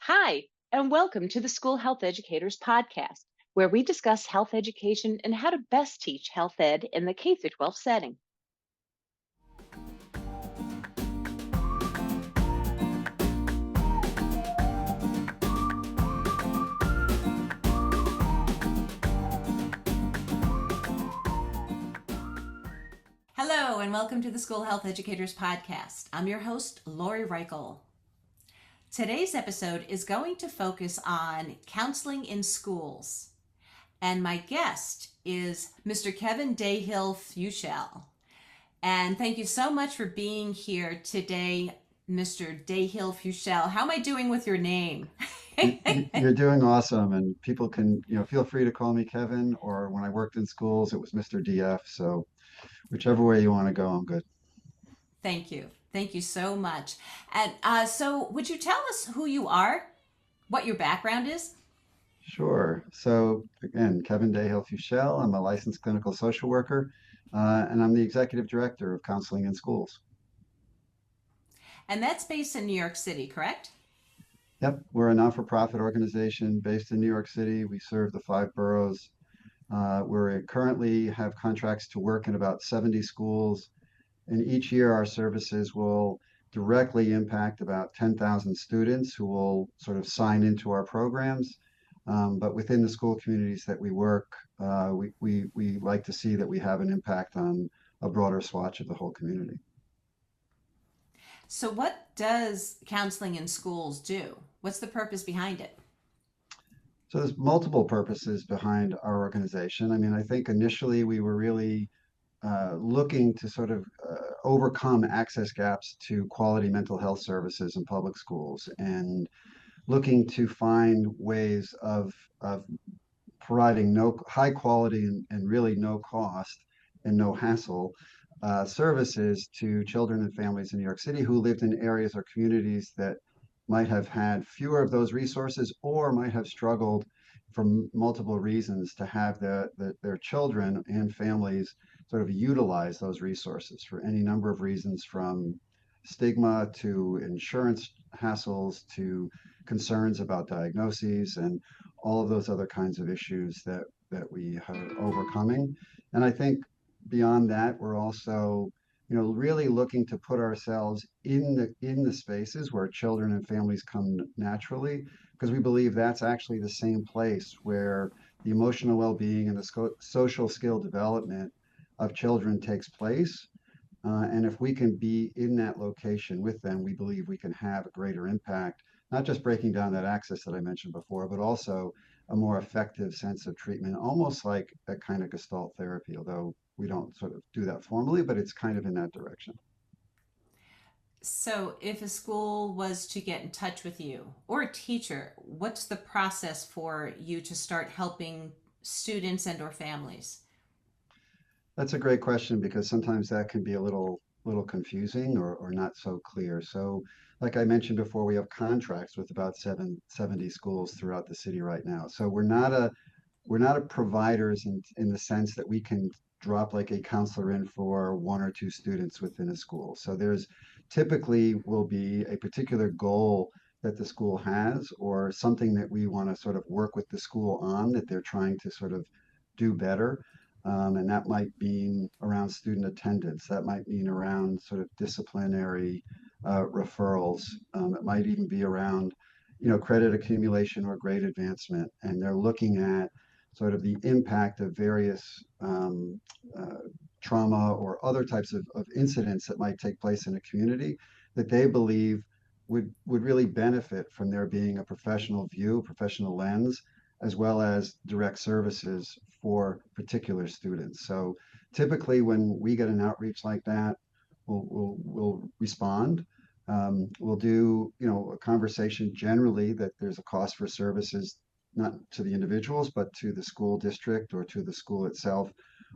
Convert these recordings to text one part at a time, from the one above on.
Hi, and welcome to the School Health Educators Podcast, where we discuss health education and how to best teach health ed in the K 12 setting. Hello, and welcome to the School Health Educators Podcast. I'm your host, Lori Reichel. Today's episode is going to focus on counseling in schools. And my guest is Mr. Kevin Dahill-Fuchel. And thank you so much for being here today, Mr. Dahill-Fuchel. How am I doing with your name? You're doing awesome, and people can, feel free to call me Kevin, or when I worked in schools, it was Mr. DF. So whichever way you want to go, I'm good. Thank you. Thank you so much. And so would you tell us who you are, what your background is? Sure. So again, Kevin Dahill-Fuchel. I'm a licensed clinical social worker, and I'm the executive director of counseling in schools. And that's based in New York City, correct? Yep, we're a not-for-profit organization based in New York City. We serve the five boroughs. We currently have contracts to work in about 70 schools. And each year, our services will directly impact about 10,000 students who will sort of sign into our programs. But within the school communities that we work, we like to see that we have an impact on a broader swatch of the whole community. So, what does counseling in schools do? What's the purpose behind it? So there's multiple purposes behind our organization. I mean, I think initially we were really looking to sort of overcome access gaps to quality mental health services in public schools and looking to find ways of providing no high quality and really no cost and no hassle services to children and families in New York City who lived in areas or communities that might have had fewer of those resources or might have struggled for multiple reasons to have their children and families sort of utilize those resources for any number of reasons, from stigma to insurance hassles to concerns about diagnoses and all of those other kinds of issues that we are overcoming. And I think beyond that, we're also, really looking to put ourselves in the spaces where children and families come naturally, because we believe that's actually the same place where the emotional well-being and the social skill development of children takes place. And if we can be in that location with them, we believe we can have a greater impact, not just breaking down that access that I mentioned before, but also a more effective sense of treatment, almost like a kind of Gestalt therapy, although we don't sort of do that formally, but it's kind of in that direction. So, if a school was to get in touch with you or a teacher, what's the process for you to start helping students and or families? That's a great question because sometimes that can be a little confusing or not so clear. So, like I mentioned before, we have contracts with about 70 schools throughout the city right now. So we're not a providers in the sense that we can drop like a counselor in for one or two students within a school. So there's typically will be a particular goal that the school has or something that we want to sort of work with the school on that they're trying to sort of do better. And that might mean around student attendance. That might mean around sort of disciplinary referrals. It might even be around, credit accumulation or grade advancement. And they're looking at sort of the impact of various trauma or other types of incidents that might take place in a community that they believe would really benefit from there being a professional view, professional lens, as well as direct services for particular students. So typically when we get an outreach like that, we'll respond. We'll do, a conversation generally that there's a cost for services, not to the individuals, but to the school district or to the school itself,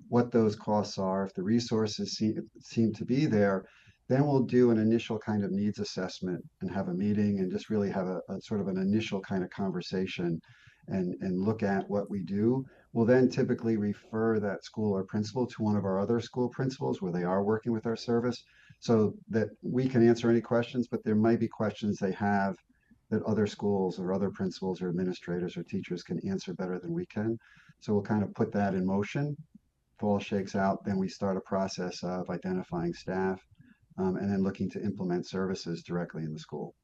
what those costs are. If the resources seem to be there, then we'll do an initial kind of needs assessment and have a meeting and just really have a sort of an initial kind of conversation and look at what we do. We'll then typically refer that school or principal to one of our other school principals where they are working with our service so that we can answer any questions, but there might be questions they have that other schools or other principals or administrators or teachers can answer better than we can. So we'll kind of put that in motion. If all shakes out, then we start a process of identifying staff, and then looking to implement services directly in the school.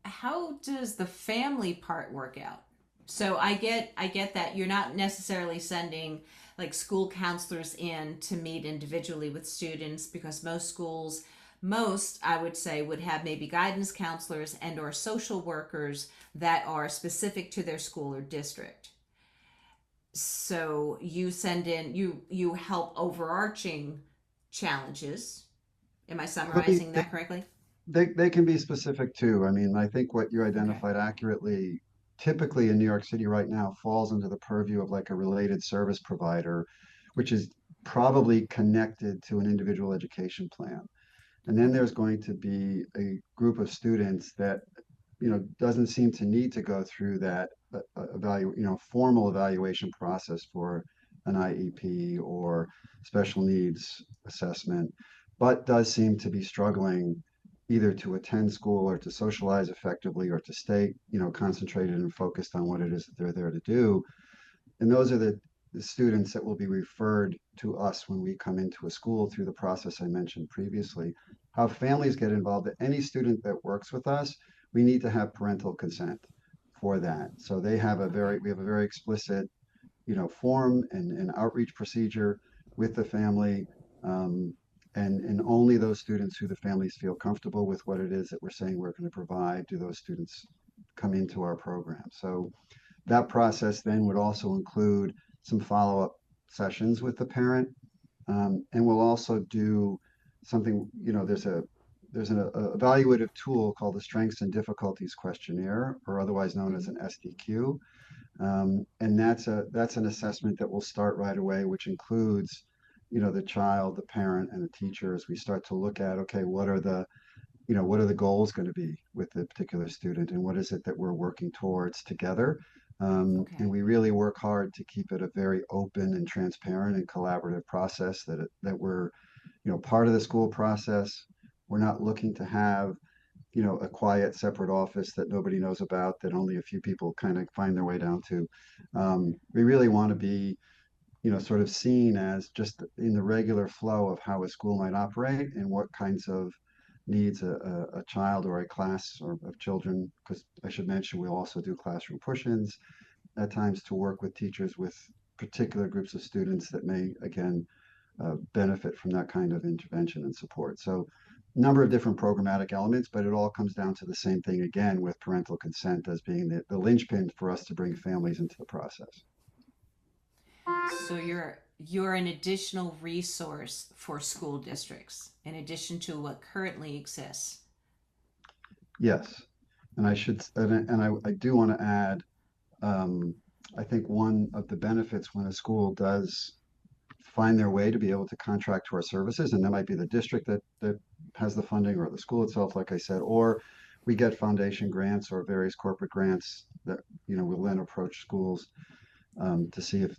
How does the family part work out? So I get that you're not necessarily sending like school counselors in to meet individually with students, because most schools, most I would say, would have maybe guidance counselors and or social workers that are specific to their school or district. So you send in, you help overarching challenges. Am I But they, summarizing they, that correctly? they can be specific too. I mean, I think what you Okay. identified accurately, typically in New York City right now, falls under the purview of like a related service provider, which is probably connected to an individual education plan. And then Okay. there's going to be a group of students that, doesn't seem to need to go through that formal evaluation process for an IEP or special needs assessment, but does seem to be struggling either to attend school or to socialize effectively or to stay, concentrated and focused on what it is that they're there to do. And those are the students that will be referred to us when we come into a school through the process I mentioned previously. How families get involved, any student that works with us, we need to have parental consent for that. So Okay. we have a very explicit, form and outreach procedure with the family. Um, and only those students who the families feel comfortable with what it is that we're saying we're going to provide, do those students come into our program. So that process then would also include some follow-up sessions with the parent, and we'll also do something. There's an evaluative tool called the Strengths and Difficulties Questionnaire, or otherwise known as Mm-hmm. an SDQ, and that's an assessment that will start right away, which includes, the child, the parent, and the teacher as we start to look at, okay, what are the goals going to be with the particular student, and what is it that we're working towards together. And Okay. we really work hard to keep it a very open and transparent and collaborative process that we're, part of the school process. We're not looking to have, a quiet separate office that nobody knows about, that only a few people kind of find their way down to. We really want to be, sort of seen as just in the regular flow of how a school might operate and what kinds of needs a child or a class or of children, because I should mention we also do classroom push-ins at times to work with teachers with particular groups of students that may, again, benefit from that kind of intervention and support. So a number of different programmatic elements, but it all comes down to the same thing again, with parental consent as being the linchpin for us to bring families into the process. So you're an additional resource for school districts in addition to what currently exists. Yes, and I do want to add, um, I think one of the benefits when a school does find their way to be able to contract to our services, and that might be the district that has the funding or the school itself, like I said, or we get foundation grants or various corporate grants that, will then approach schools, to see if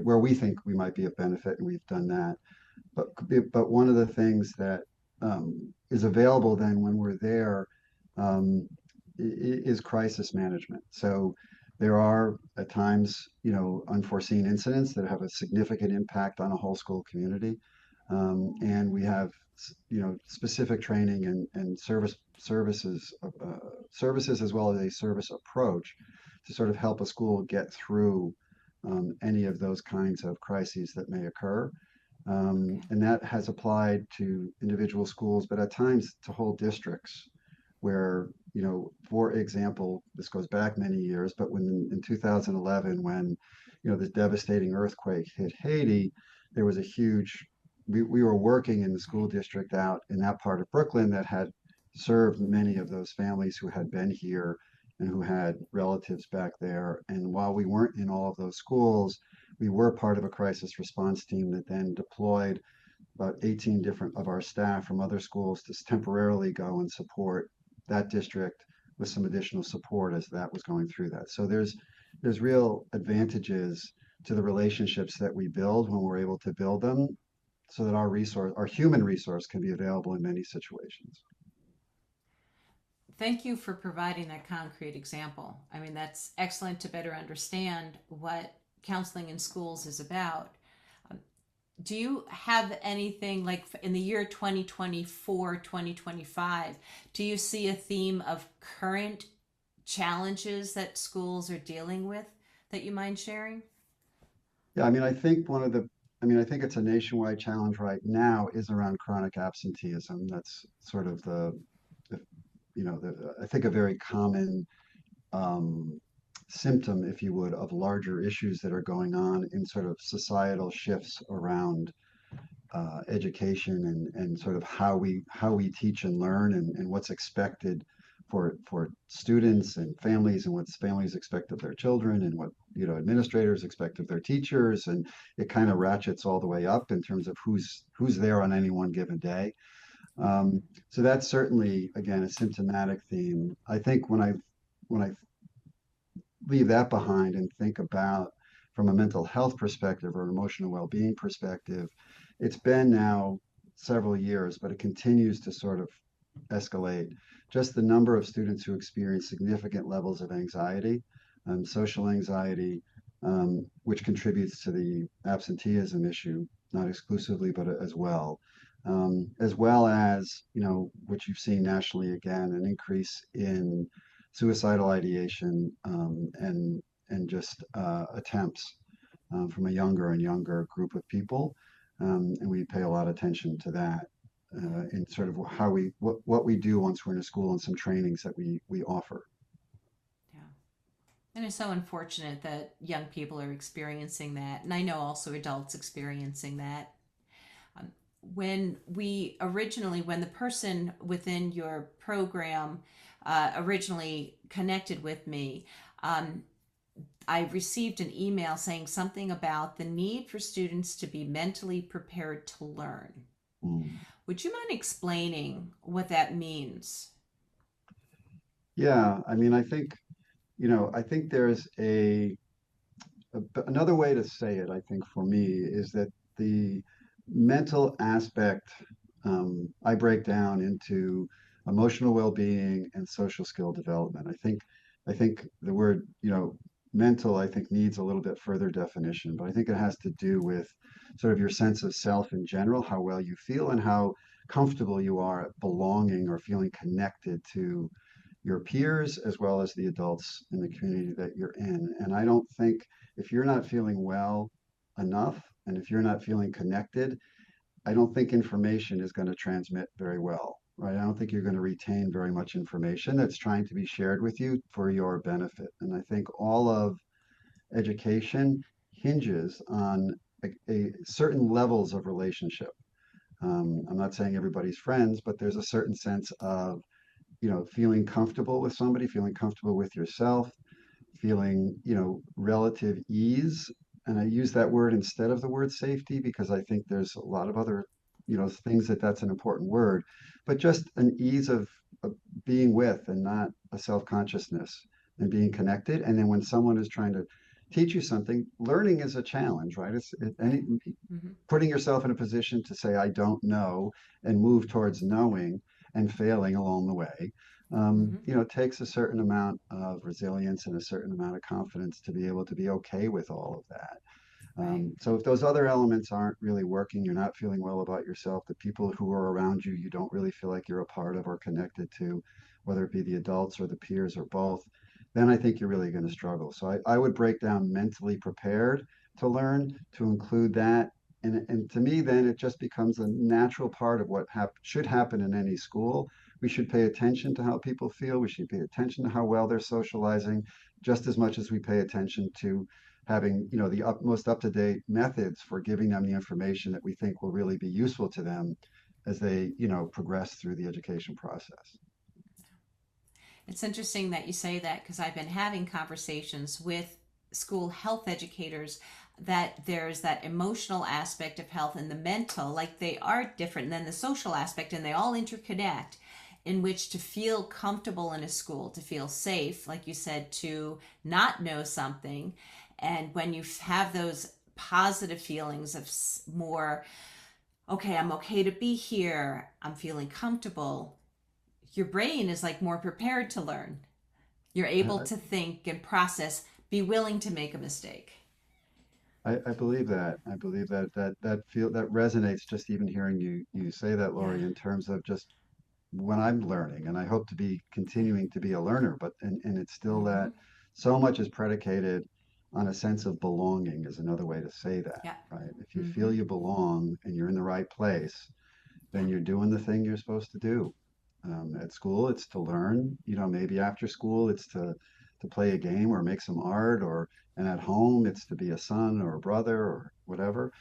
where we think we might be of benefit, and we've done that. But one of the things that, is available then when we're there, um, is crisis management. So there are at times, unforeseen incidents that have a significant impact on a whole school community, and we have, specific training and services as well as a service approach to sort of help a school get through, any of those kinds of crises that may occur. Okay. And that has applied to individual schools, but at times to whole districts where, for example, this goes back many years, but when in 2011, when, this devastating earthquake hit Haiti, there was a huge, we were working in the school Right. district out in that part of Brooklyn that had served many of those families who had been here and who had relatives back there. And while we weren't in all of those schools, we were part of a crisis response team that then deployed about 18 different of our staff from other schools to temporarily go and support that district with some additional support as that was going through that. So there's real advantages to the relationships that we build when we're able to build them, so that our human resource can be available in many situations. Thank you for providing that concrete example. I mean, that's excellent to better understand what counseling in schools is about. Um, do you have anything like in the year 2024, 2025? Do you see a theme of current challenges that schools are dealing with that you mind sharing? Yeah, I mean, I think it's a nationwide challenge right now is around chronic absenteeism. That's sort of the I think a very common um, symptom, if you would, of larger issues that are going on in sort of societal shifts around education and sort of how we teach and learn and what's expected for students and families and what families expect of their children and what administrators expect of their teachers, and it kind of ratchets all the way up in terms of who's there on any one given day. So that's certainly again a symptomatic theme. I think when I leave that behind and think about from a mental health perspective or an emotional well-being perspective, it's been now several years, but it continues to sort of escalate. Just the number of students who experience significant levels of anxiety, social anxiety, which contributes to the absenteeism issue, not exclusively, but as well as, which you've seen nationally again, an increase in suicidal ideation and just attempts from a younger and younger group of people, and we pay a lot of attention to that in sort of what we do once we're in a school and some trainings that we offer. Yeah. And it's so unfortunate that young people are experiencing that. And I know also adults experiencing that. Um, when the person within your program originally connected with me, um, I received an email saying something about the need for students to be mentally prepared to learn. Mm. Would you mind explaining what that means? Yeah, I mean, I think there's another way to say it, I think for me, is that the mental aspect I break down into emotional well-being and social skill development. I think the word, mental, I think needs a little bit further definition, but I think it has to do with sort of your sense of self in general, how well you feel and how comfortable you are at belonging or feeling connected to your peers as well as the adults in the community that you're in. And I don't think if you're not feeling well enough and if you're not feeling connected, I don't think information is going to transmit very well, right? I don't think you're going to retain very much information that's trying to be shared with you for your benefit. And I think all of education hinges on certain levels of relationship. I'm not saying everybody's friends, but there's a certain sense of feeling comfortable with somebody, feeling comfortable with yourself, feeling, relative ease. And I use that word instead of the word safety because I think there's a lot of other, things that's an important word, but just an ease of being with and not a self-consciousness and being connected. And then when someone is trying to teach you something, learning is a challenge, right? Right. Mm-hmm. Putting yourself in a position to say, I don't know, and move towards knowing and failing along the way, Mm-hmm. it takes a certain amount of resilience and a certain amount of confidence to be able to be okay with all of that. Right. So if those other elements aren't really working, you're not feeling well about yourself, the people who are around you, you don't really feel like you're a part of or connected to, whether it be the adults or the peers or both, then I think you're really going to struggle. So I would break down mentally prepared to learn to include that. And to me, then it just becomes a natural part of what should happen in any school. We should pay attention to how people feel. We should pay attention to how well they're socializing, just as much as we pay attention to having the most up-to-date methods for giving them the information that we think will really be useful to them as they progress through the education process. It's interesting that you say that because I've been having conversations with school health educators that there's that emotional aspect of health and the mental, like they are different than the social aspect and they all interconnect, in which to feel comfortable in a school, to feel safe, like you said, to not know something. And when you have those positive feelings of more, okay, I'm okay to be here, I'm feeling comfortable, your brain is like more prepared to learn. You're able I, to think and process, be willing to make a mistake. I believe that. I believe that resonates just even hearing you say that, Yeah. Lori, in terms of just when I'm learning, and I hope to be continuing to be a learner, but and it's still Mm-hmm. that so much is predicated on a sense of belonging is another way to say that, Yeah. right? If you Mm-hmm. feel you belong and you're in the right place, Yeah. then you're doing the thing you're supposed to do. At school, it's to learn. Maybe after school, it's to play a game or make some art, and at home, it's to be a son or a brother or whatever.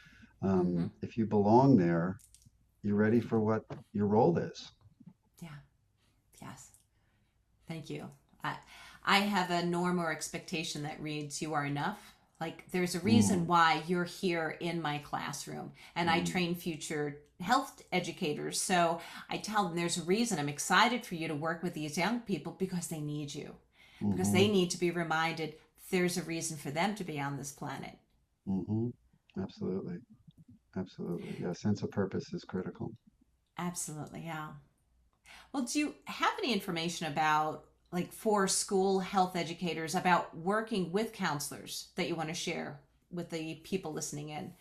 Mm-hmm. If you belong there, you're ready for what your role is. Yeah. Yes. Thank you. I, I have a norm or expectation that reads, "You are enough." Like, there's a reason Mm, why you're here in my classroom. And I mm, train future health educators. So I tell them there's a reason I'm excited for you to work with these young people because they need you, because they mm-hmm, need to be reminded there's a reason for them to be on this planet. mm-hmm. Absolutely. Absolutely. Yeah, sense of purpose is critical. Absolutely. Yeah. Well, do you have any information about, like, for school health educators about working with counselors that you want to share with the people listening in?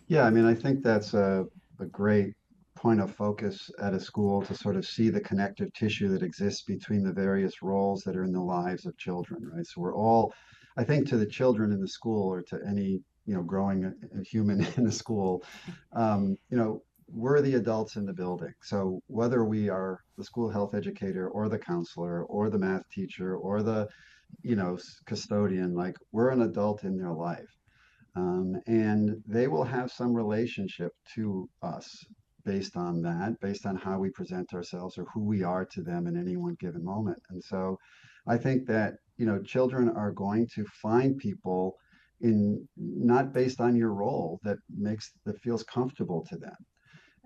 Yeah, I mean, I think that's a great point of focus at a school to sort of see the connective tissue that exists between the various roles that are in the lives of children, right? So we're all, I think, to the children in the school or to any, growing a human in the school, we're the adults in the building. So whether we are the school health educator or the counselor or the math teacher or the, custodian, like we're an adult in their life. And they will have some relationship to us based on that, based on how we present ourselves or who we are to them in any one given moment. And so I think that, children are going to find people in not based on your role that feels comfortable to them.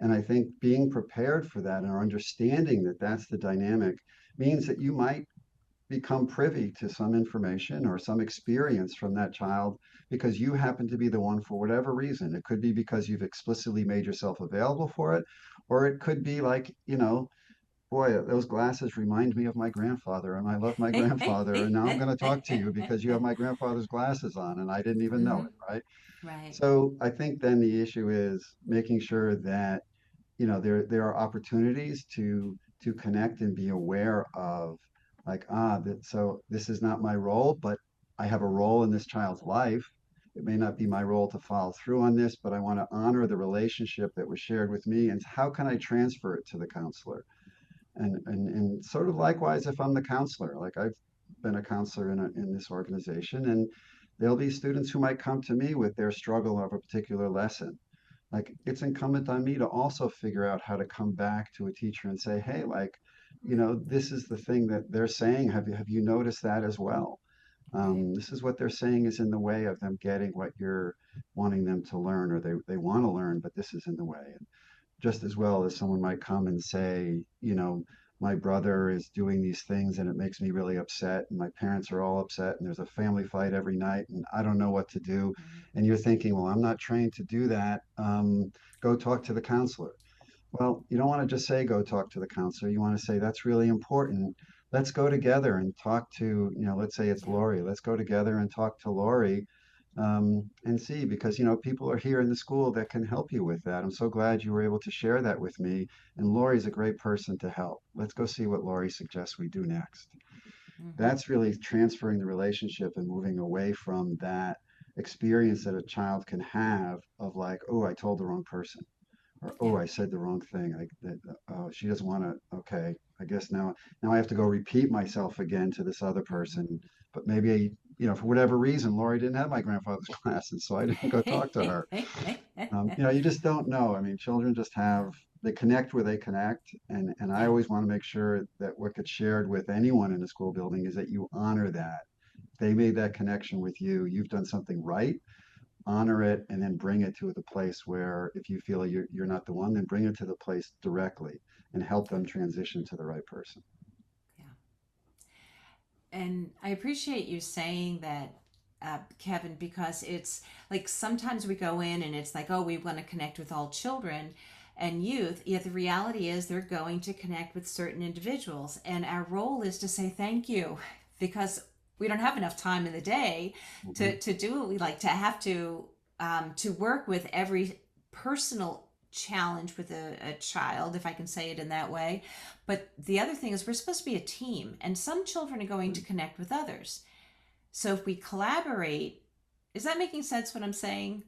And I think being prepared for that or understanding that that's the dynamic means that you might become privy to some information or some experience from that child because you happen to be the one for whatever reason. It could be because you've explicitly made yourself available for it, or it could be like, boy, those glasses remind me of my grandfather, and I love my grandfather, and now I'm going to talk to you because you have my grandfather's glasses on, and I didn't even know Mm-hmm. it, right? Right. So I think then the issue is making sure that there are opportunities to connect and be aware of like so this is not my role, but I have a role in this child's life. It may not be my role to follow through on this, but I want to honor the relationship that was shared with me, and how can I transfer it to the counselor? And sort of likewise, if I'm the counselor, like I've been a counselor in this organization, and there'll be students who might come to me with their struggle of a particular lesson. Like it's incumbent on me to also figure out how to come back to a teacher and say, hey, like, this is the thing that they're saying. Have you noticed that as well? Right. This is what they're saying is in the way of them getting what you're wanting them to learn, or they want to learn, but this is in the way. And just as well as someone might come and say, my brother is doing these things and it makes me really upset, and my parents are all upset, and there's a family fight every night, and I don't know what to do. Mm-hmm. And you're thinking, well, I'm not trained to do that. Go talk to the counselor. Well, you don't want to just say, go talk to the counselor. You want to say, that's really important. Let's go together and talk to, let's say it's Yeah. Lori. Let's go together and talk to Lori and see, because, people are here in the school that can help you with that. I'm so glad you were able to share that with me. And Lori's a great person to help. Let's go see what Lori suggests we do next. Mm-hmm. That's really transferring the relationship and moving away from that experience that a child can have of like, oh, I told the wrong person, or Yeah. oh, I said the wrong thing. Oh, she doesn't want to. Okay, I guess now I have to go repeat myself again to this other person. But maybe for whatever reason, Lori didn't have my grandfather's glasses, so I didn't go talk to her. Mm-hmm. You just don't know. I mean, children just have they connect where they connect, and I Yeah. always want to make sure that what gets shared with anyone in a school building is that you honor that. They made that connection with you. You've done something right, honor it, and then bring it to the place where if you feel you're not the one, then bring it to the place directly and help them transition to the right person. Yeah. And I appreciate you saying that, Kevin, because it's like sometimes we go in and it's like, oh, we want to connect with all children. and youth, yet the reality is they're going to connect with certain individuals. And our role is to say thank you because we don't have enough time in the day Mhm. to do what we like to work with every personal challenge with a child, if I can say it in that way. But the other thing is we're supposed to be a team, and some children are going to connect with others. So if we collaborate, is that making sense what I'm saying?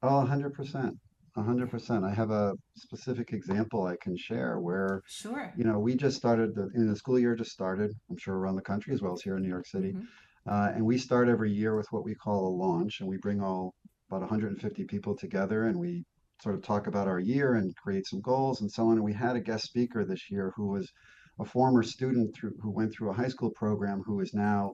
Oh, 100%. 100%. I have a specific example I can share where, Sure. we just started the school year just started, I'm sure around the country as well as here in New York City. Mm-hmm. And we start every year with what we call a launch, and we bring all about 150 people together and we sort of talk about our year and create some goals and so on. And we had a guest speaker this year who was a former student who went through a high school program who is now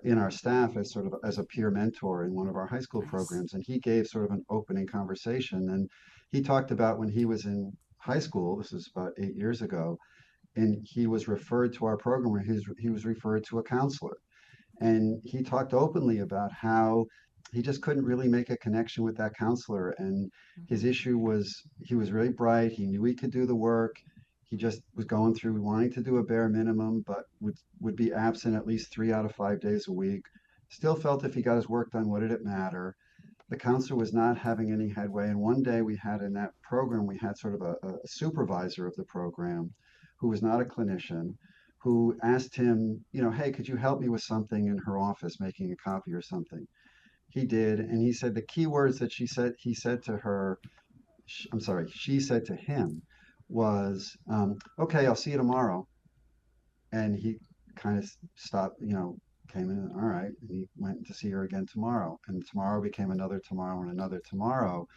in our staff as sort of as a peer mentor in one of our high school Nice. programs. And he gave sort of an opening conversation. And he talked about when he was in high school, this is about 8 years ago, and he was referred to our program where he was referred to a counselor. And he talked openly about how he just couldn't really make a connection with that counselor. And his Mm-hmm. issue was he was really bright. He knew he could do the work. He just was going through wanting to do a bare minimum, but would be absent at least 3 out of 5 days a week. Still felt if he got his work done, what did it matter? The counselor was not having any headway. And one day we had in that program, we had sort of a supervisor of the program who was not a clinician, who asked him, hey, could you help me with something in her office, making a copy or something? He did. And he said the key words that he said to her, I'm sorry, she said to him was, okay, I'll see you tomorrow. And he kind of stopped, came in, all right. And he went to see her again tomorrow. And tomorrow became another tomorrow and another tomorrow.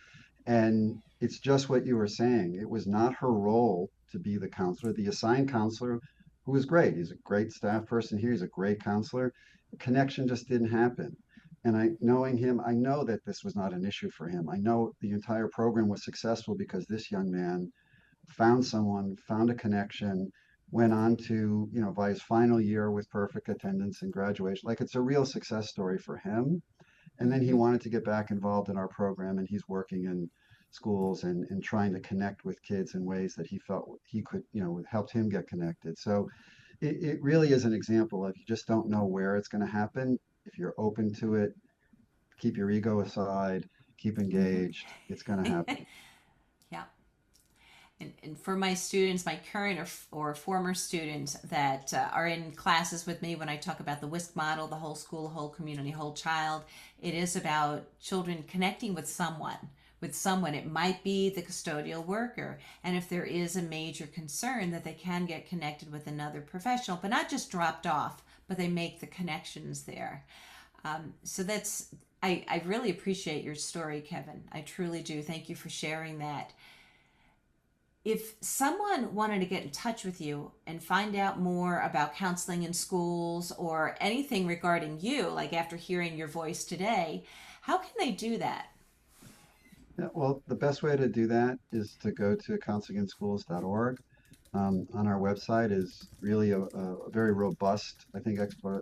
And it's just what you were saying. It was not her role to be the counselor. The assigned counselor, who was great, he's a great staff person here, he's a great counselor. The connection just didn't happen. And knowing him, I know that this was not an issue for him. I know the entire program was successful because this young man found someone, found a connection, went on to, by his final year with perfect attendance and graduation. Like it's a real success story for him. And then he Mm-hmm. wanted to get back involved in our program, and he's working in schools and trying to connect with kids in ways that he felt he could, helped him get connected. So it really is an example of you just don't know where it's going to happen. If you're open to it, keep your ego aside, keep engaged, it's going to Mm-hmm. happen. Yeah. And for my students, my current or former students that are in classes with me, when I talk about the WISC model, the whole school, whole community, whole child, it is about children connecting with someone. With someone, it might be the custodial worker, and if there is a major concern, that they can get connected with another professional, but not just dropped off, but they make the connections there. So that's I really appreciate your story, Kevin. I truly do. Thank you for sharing that. If someone wanted to get in touch with you and find out more about counseling in schools or anything regarding you, like after hearing your voice today, how can they do that? Yeah, well, the best way to do that is to go to counselinginschools.org. On our website is really a very robust, I think,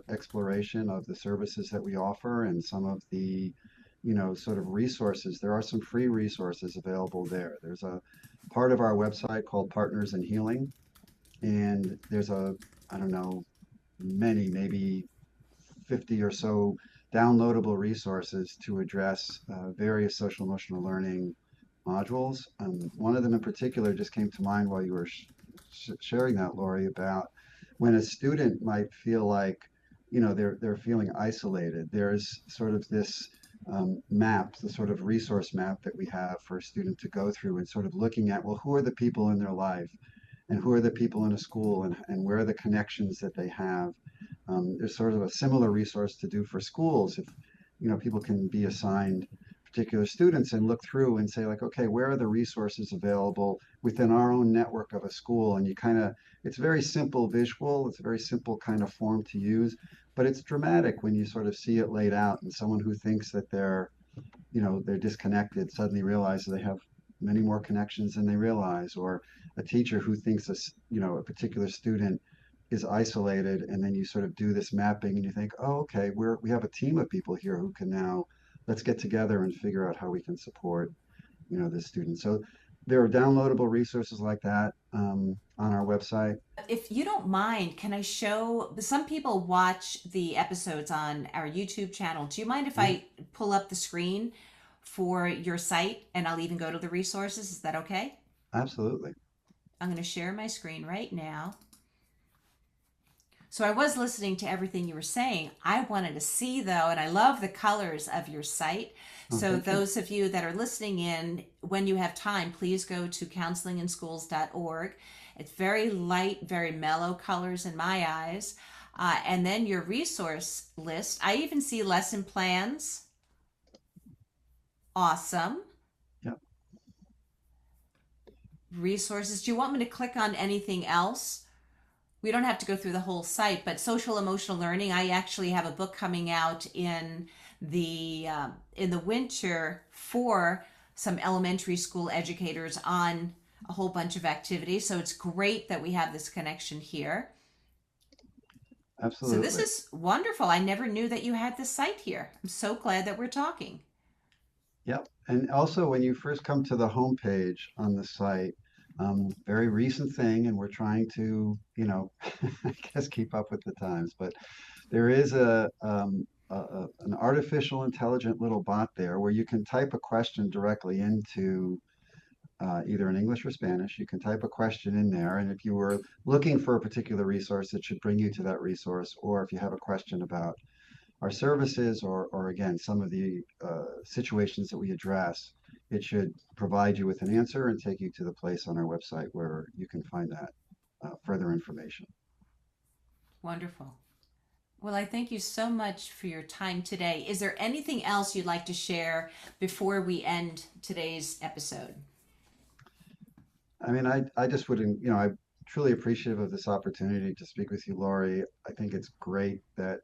exploration of the services that we offer and some of the, sort of resources. There are some free resources available there. There's a part of our website called Partners in Healing, and there's I don't know, many, maybe 50 or so downloadable resources to address various social emotional learning modules. One of them in particular just came to mind while you were sharing that, Lori, about when a student might feel like, they're feeling isolated. There's sort of this map, the sort of resource map that we have for a student to go through and sort of looking at, well, who are the people in their life and who are the people in a school and where are the connections that they have. There's sort of a similar resource to do for schools if people can be assigned particular students and look through and say like, okay, where are the resources available within our own network of a school? And you kind of, it's very simple visual, it's a very simple kind of form to use, but it's dramatic when you sort of see it laid out and someone who thinks that they're disconnected suddenly realizes they have many more connections than they realize, or a teacher who thinks a particular student is isolated, and then you sort of do this mapping and you think, oh, okay, we have a team of people here who can now let's get together and figure out how we can support this student. So there are downloadable resources like that on our website. If you don't mind, can I show? Some people watch the episodes on our YouTube channel. Do you mind if Mhm. I pull up the screen for your site and I'll even go to the resources? Is that okay? Absolutely. I'm going to share my screen right now. So I was listening to everything you were saying. I wanted to see though, and I love the colors of your site. Oh, So thank you. those of you that are listening in, when you have time, please go to counselinginschools.org. It's very light, very mellow colors in my eyes. And then your resource list. I even see lesson plans. Awesome. Yep. Resources. Do you want me to click on anything else? We don't have to go through the whole site, but social emotional learning. I actually have a book coming out in the winter for some elementary school educators on a whole bunch of activities. So it's great that we have this connection here. So this Absolutely. is wonderful. I never knew that you had this site here. I'm so glad that we're talking. Yep. And also, when you first come to the homepage on the site, very recent thing, and we're trying to, I guess keep up with the times, but there is an artificial intelligent little bot there where you can type a question directly into either in English or Spanish. You can type a question in there, and if you were looking for a particular resource, it should bring you to that resource. Or if you have a question about our services or again, some of the situations that we address, it should provide you with an answer and take you to the place on our website where you can find that further information. Wonderful. Well, I thank you so much for your time today. Is there anything else you'd like to share before we end today's episode? I mean, I just wouldn't, I'm truly appreciative of this opportunity to speak with you, Laurie. I think it's great that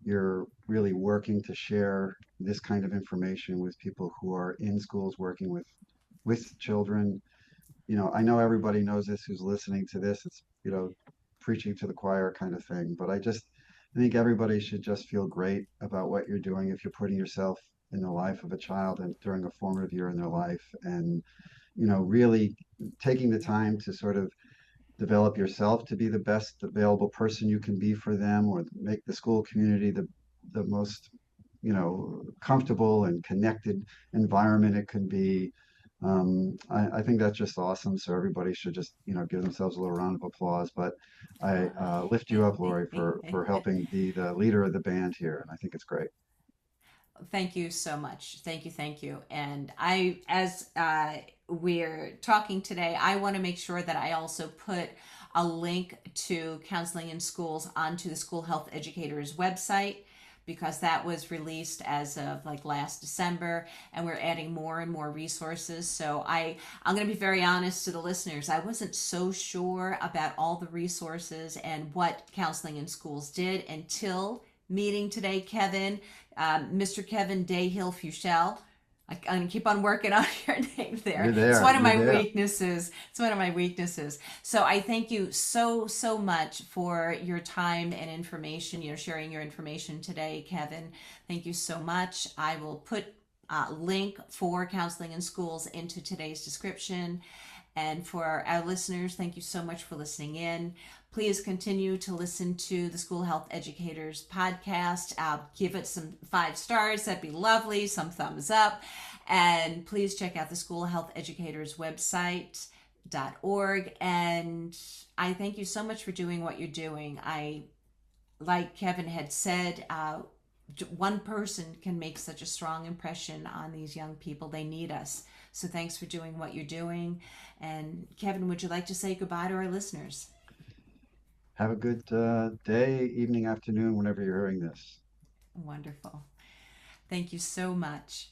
you're really working to share this kind of information with people who are in schools working with children. I know everybody knows this who's listening to this. It's, preaching to the choir kind of thing, but I think everybody should just feel great about what you're doing if you're putting yourself in the life of a child and during a formative year in their life and really taking the time to sort of develop yourself to be the best available person you can be for them or make the school community the most comfortable and connected environment it can be. I think that's just awesome. So everybody should just give themselves a little round of applause. But I lift you up, Lori, for helping be the leader of the band here, and I think it's great. Thank you so much. Thank you, thank you. And as we're talking today, I want to make sure that I also put a link to counseling in schools onto the school health educators website because that was released as of like last December and we're adding more and more resources. So I'm going to be very honest to the listeners. I wasn't so sure about all the resources and what counseling in schools did until meeting today Kevin, Mr. Kevin Dahill-Fuchel. I'm gonna keep on working on your name there. You're It's there. one of You're my there. weaknesses. It's one of my weaknesses. So I thank you so much for your time and information. Sharing your information today, Kevin. Thank you so much. I will put a link for counseling in schools into today's description. And for our listeners, thank you so much for listening in. Please continue to listen to the School Health Educators podcast. Give it some 5 stars. That'd be lovely. Some thumbs up. And please check out the School Health Educators website.org. And I thank you so much for doing what you're doing. Like Kevin had said, one person can make such a strong impression on these young people. They need us. So thanks for doing what you're doing. And Kevin, would you like to say goodbye to our listeners? Have a good day, evening, afternoon, whenever you're hearing this. Wonderful. Thank you so much.